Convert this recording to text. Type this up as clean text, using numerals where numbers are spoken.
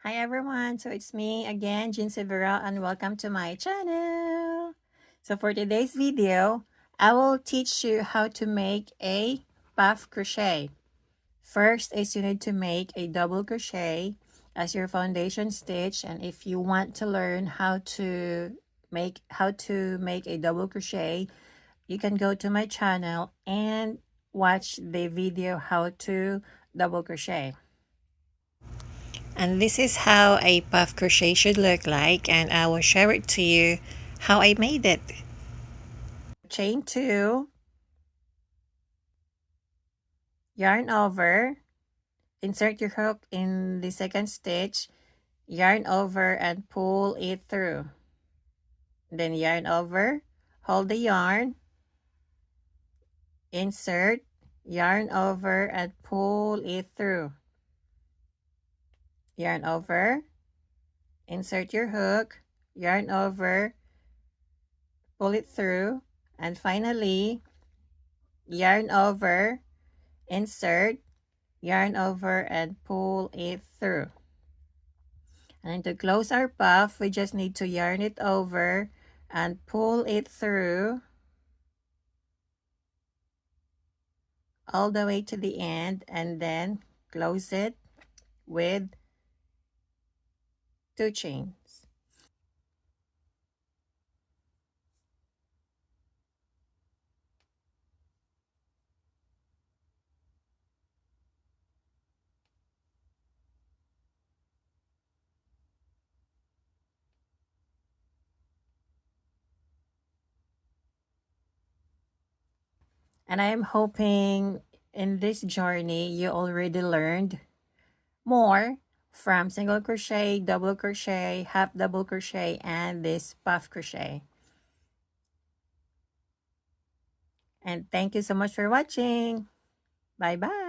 Hi everyone, so it's me again, Jeansy Veral, and welcome to my channel. So for today's video, I will teach you how to make a puff crochet. First is you need to make a double crochet as your foundation stitch, and if you want to learn how to make a double crochet, you can go to my channel and watch the video how to double crochet. And this is how a puff crochet should look like, and I will share it to you how I made it. Chain 2, yarn over, insert your hook in the second stitch, yarn over and pull it through. Then yarn over, hold the yarn, insert, yarn over and pull it through. Yarn over, insert your hook, yarn over, pull it through, and finally yarn over, insert, yarn over and pull it through. And to close our puff, we just need to yarn it over and pull it through all the way to the end, and then close it with 2 chains. And I am hoping in this journey you already learned more from single crochet, double crochet, half double crochet, and this puff crochet. And thank you so much for watching. Bye bye.